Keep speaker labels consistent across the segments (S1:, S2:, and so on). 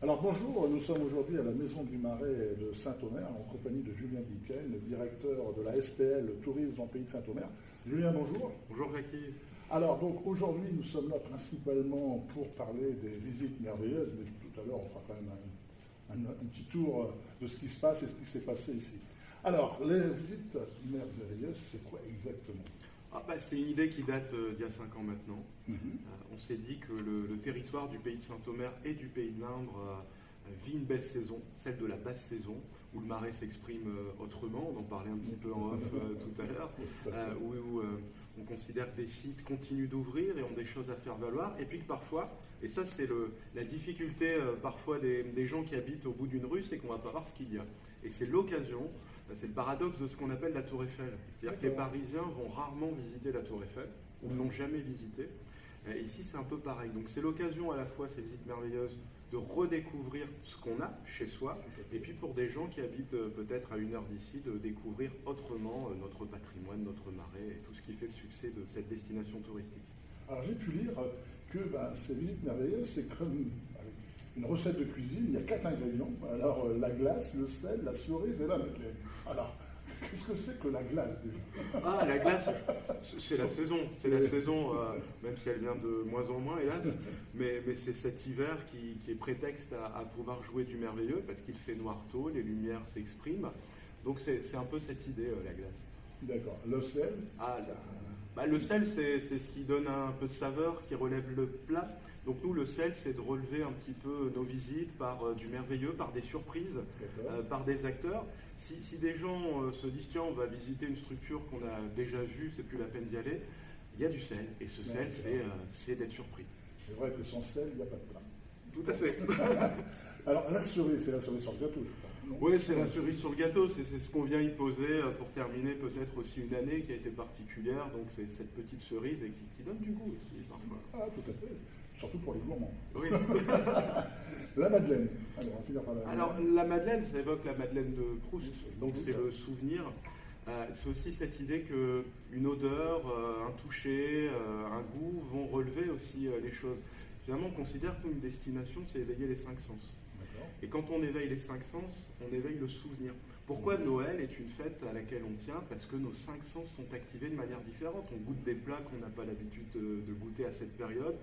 S1: Alors bonjour, nous sommes aujourd'hui à la Maison du Marais de Saint-Omer en compagnie de Julien Dicken, directeur de la SPL Tourisme en Pays de Saint-Omer. Julien, bonjour.
S2: Bonjour Jackie.
S1: Alors donc aujourd'hui nous sommes là principalement pour parler des visites merveilleuses, mais tout à l'heure on fera quand même un petit tour de ce qui se passe et ce qui s'est passé ici. Alors les visites merveilleuses, c'est quoi exactement ?
S2: C'est une idée qui date d'il y a 5 ans maintenant. On s'est dit que le territoire du pays de Saint-Omer et du pays de l'Indre vit une belle saison, celle de la basse saison, où le marais s'exprime autrement, on en parlait un petit peu en off tout à l'heure, où on considère que des sites continuent d'ouvrir et ont des choses à faire valoir, et puis que parfois, et ça c'est la difficulté parfois des gens qui habitent au bout d'une rue, c'est qu'on ne va pas voir ce qu'il y a. Et c'est l'occasion, c'est le paradoxe de ce qu'on appelle la Tour Eiffel. C'est-à-dire que les Parisiens vont rarement visiter la Tour Eiffel, ou ne l'ont jamais visitée. Et ici, c'est un peu pareil. Donc c'est l'occasion à la fois, ces visites merveilleuses, de redécouvrir ce qu'on a chez soi, et puis pour des gens qui habitent peut-être à 1 heure d'ici, de découvrir autrement notre patrimoine, notre marais, et tout ce qui fait le succès de cette destination touristique.
S1: Alors j'ai pu lire que ces visites merveilleuses, c'est comme une recette de cuisine, il y a 4 ingrédients. Alors la glace, le sel, la cerise et la madeleine. Alors, qu'est-ce que c'est que la glace déjà ?
S2: La glace, c'est la saison. C'est la saison, même si elle vient de moins en moins, hélas. Mais c'est cet hiver qui est prétexte à pouvoir jouer du merveilleux, parce qu'il fait noir tôt, les lumières s'expriment. Donc c'est un peu cette idée, la glace.
S1: D'accord. Le sel ?
S2: Le sel, c'est ce qui donne un peu de saveur, qui relève le plat. Donc nous, le sel, c'est de relever un petit peu nos visites par du merveilleux, par des surprises, par des acteurs. Si des gens se disent, tiens, on va visiter une structure qu'on a déjà vue, c'est plus la peine d'y aller, il y a du sel. Et ce sel, c'est d'être surpris.
S1: C'est vrai que sans sel, il n'y a pas de plat.
S2: Tout à fait.
S1: Alors la cerise, c'est la cerise sur le gâteau, je crois.
S2: Oui, c'est la cerise sur le gâteau, c'est ce qu'on vient y poser pour terminer peut-être aussi une année qui a été particulière, donc c'est cette petite cerise et qui donne du goût aussi parfois.
S1: Tout à fait, surtout pour les gourmands.
S2: Oui.
S1: La madeleine, alors on va finir par la madeleine.
S2: Alors la madeleine, ça évoque la madeleine de Proust, donc c'est le souvenir. C'est aussi cette idée qu'une odeur, un toucher, un goût vont relever aussi les choses. Finalement, on considère qu'une destination, c'est éveiller les 5 sens. Et quand on éveille les 5 sens, on éveille le souvenir. Pourquoi Noël est une fête à laquelle on tient ? Parce que nos 5 sens sont activés de manière différente. On goûte des plats qu'on n'a pas l'habitude de goûter à cette période.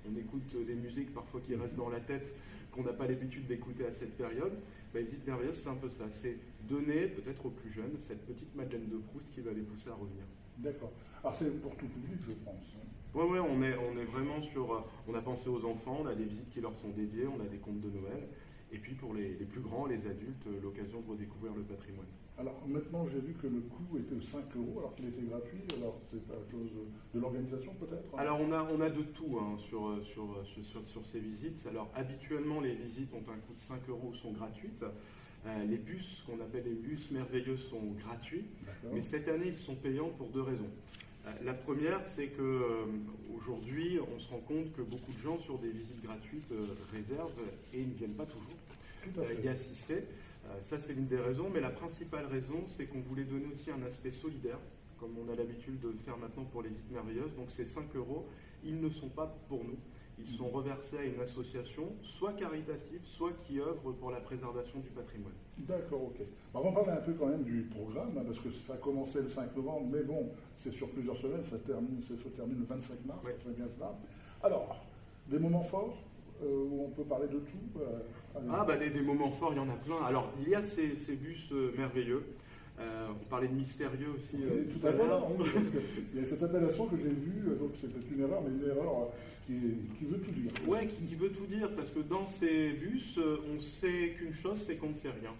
S2: On écoute des musiques parfois qui restent dans la tête qu'on n'a pas l'habitude d'écouter à cette période. Visite merveilleuse, c'est un peu ça. C'est donner, peut-être aux plus jeunes, cette petite Madeleine de Proust qui va les pousser à revenir.
S1: D'accord. Alors c'est pour tout public, je pense.
S2: Oui, on est vraiment sur... On a pensé aux enfants, on a des visites qui leur sont dédiées, on a des contes de Noël. Et puis pour les plus grands, les adultes, l'occasion de redécouvrir le patrimoine.
S1: Alors maintenant, j'ai vu que le coût était de 5 € alors qu'il était gratuit. Alors c'est à cause de l'organisation peut-être ?
S2: Alors on a de tout sur ces visites. Alors habituellement, les visites ont un coût de 5 € sont gratuites. Les bus, qu'on appelle les bus merveilleux, sont gratuits. Mais cette année, ils sont payants pour 2 raisons. La première, c'est qu'aujourd'hui, on se rend compte que beaucoup de gens sur des visites gratuites réservent et ne viennent pas toujours y assister. Ça, c'est l'une des raisons. Mais la principale raison, c'est qu'on voulait donner aussi un aspect solidaire, comme on a l'habitude de le faire maintenant pour les visites merveilleuses. Donc ces 5 €, ils ne sont pas pour nous. Ils sont reversés à une association, soit caritative, soit qui œuvre pour la préservation du patrimoine.
S1: D'accord, ok. On va parler un peu quand même du programme, parce que ça a commencé le 5 novembre, mais bon, c'est sur plusieurs semaines, ça se termine le 25 mars, c'est bien cela. Alors, des moments forts où on peut parler de tout
S2: des moments forts, il y en a plein. Alors, il y a ces bus merveilleux. On parlait de mystérieux aussi.
S1: Tout à l'heure. Il y a cette appellation que j'ai vue, donc c'était une erreur, mais une erreur qui veut tout dire.
S2: Oui, qui veut tout dire, parce que dans ces bus, on sait qu'une chose, c'est qu'on ne sait rien.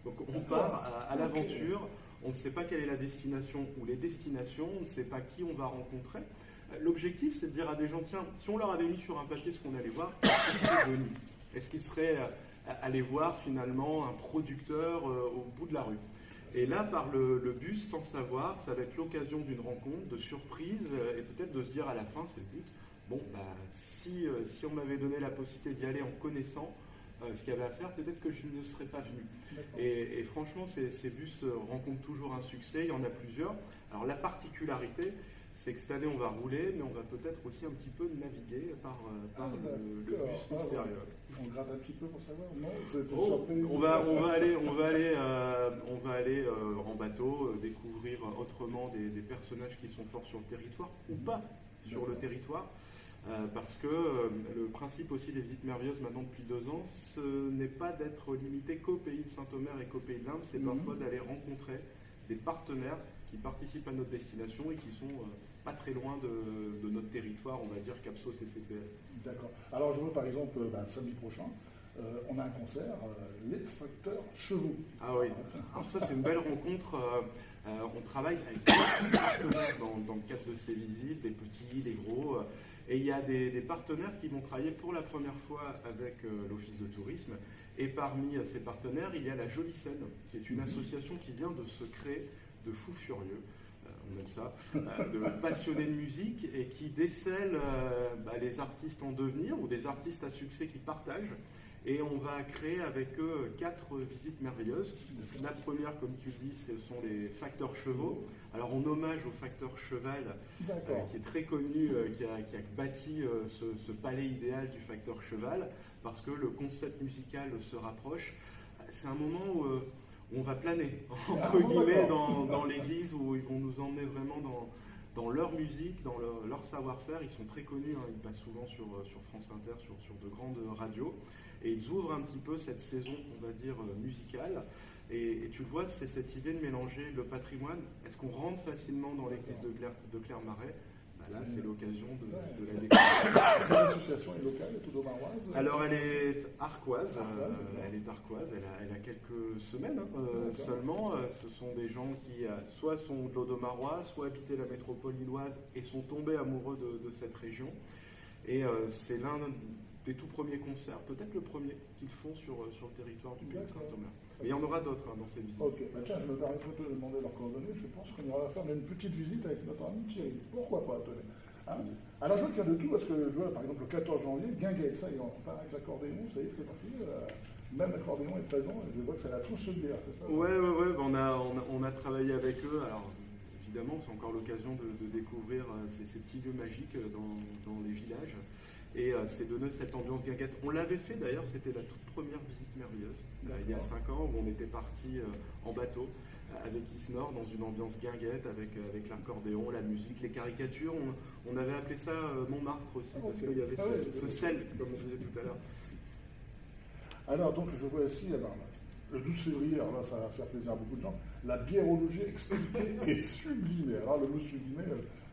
S2: Donc on part à l'aventure, on ne sait pas quelle est la destination ou les destinations, on ne sait pas qui on va rencontrer. L'objectif, c'est de dire à des gens, tiens, si on leur avait mis sur un papier ce qu'on allait voir, est-ce qu'ils seraient venus ? Est-ce qu'ils seraient allés voir finalement un producteur au bout de la rue ? Et là, par le bus, sans savoir, ça va être l'occasion d'une rencontre, de surprise, et peut-être de se dire à la fin, c'est le but, si on m'avait donné la possibilité d'y aller en connaissant ce qu'il y avait à faire, peut-être que je ne serais pas venu. Et franchement, ces bus rencontrent toujours un succès, il y en a plusieurs. Alors la particularité, c'est que cette année on va rouler, mais on va peut-être aussi un petit peu naviguer par le bus mystérieux.
S1: On gratte un petit peu pour savoir, non?
S2: On va aller en bateau, découvrir autrement des personnages qui sont forts sur le territoire ou pas sur le territoire. Parce que le principe aussi des visites merveilleuses maintenant depuis 2 ans, ce n'est pas d'être limité qu'au pays de Saint-Omer et qu'au pays de l'Indre, c'est parfois d'aller rencontrer des partenaires qui participent à notre destination et qui sont pas très loin de notre territoire, on va dire Capsos et CPL.
S1: D'accord. Alors je vois par exemple samedi prochain, on a un concert, les facteurs chevaux.
S2: Ah oui, alors ça c'est une belle rencontre. On travaille avec des partenaires dans le cadre de ces visites, des petits, des gros. Et il y a des partenaires qui vont travailler pour la première fois avec l'Office de tourisme. Et parmi ces partenaires, il y a la Jolie Scène, qui est une association qui vient de se créer de fous furieux, on aime ça, de passionnés de musique et qui décèle les artistes en devenir ou des artistes à succès qui partagent. Et on va créer avec eux 4 visites merveilleuses. La première, comme tu le dis, ce sont les facteurs chevaux. Alors en hommage au facteur cheval, qui est très connu, qui a bâti ce palais idéal du facteur cheval, parce que le concept musical se rapproche. C'est un moment où on va planer, entre guillemets, dans l'église, où ils vont nous emmener vraiment dans leur musique, dans leur savoir-faire. Ils sont très connus, ils passent souvent sur France Inter, sur de grandes radios. Et ils ouvrent un petit peu cette saison, on va dire, musicale. Et tu le vois, c'est cette idée de mélanger le patrimoine. Est-ce qu'on rentre facilement dans l'église de Clermarais? Là, c'est l'occasion de la découvrir.
S1: Cette association est locale, est audomaroise?
S2: Alors, elle est arquoise. Elle a quelques semaines seulement. Ce sont des gens qui soit sont de l'Audomarois, soit habitaient la métropole lilloise et sont tombés amoureux de cette région. Et c'est l'un des tout premiers concerts, peut-être le premier qu'ils font sur le territoire du pays de Saint-Omer. Mais il y en aura d'autres dans ces visites.
S1: Ok, tiens, je me permettrai de demander leurs coordonnées. Je pense qu'on ira faire une petite visite avec notre ami Thierry. Pourquoi pas, tenez. Alors je vois qu'il y a de tout, parce que je vois par exemple le 14 janvier, Guinguet, ça, on part avec l'accordéon, ça y est, c'est parti. Même l'accordéon est présent, et je vois que c'est la trousse de bière, c'est ça?
S2: Ouais, on a travaillé avec eux. Alors évidemment, c'est encore l'occasion de découvrir ces petits lieux magiques dans les villages. Et c'est donné cette ambiance guinguette. On l'avait fait d'ailleurs, c'était la toute première visite merveilleuse, il y a 5 ans, où on était parti en bateau avec Isnor dans une ambiance guinguette, avec l'accordéon, la musique, les caricatures. On avait appelé ça Montmartre aussi, parce qu'il y avait ce sel, comme on disait tout à l'heure.
S1: Alors donc je vois ici, le 12 février, alors là ça va faire plaisir à beaucoup de gens, la biérologie expliquée et sublimée. Alors le mot sublimé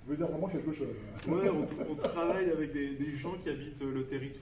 S1: veut dire vraiment quelque chose.
S2: Ouais, on travaille avec des gens qui habitent le territoire.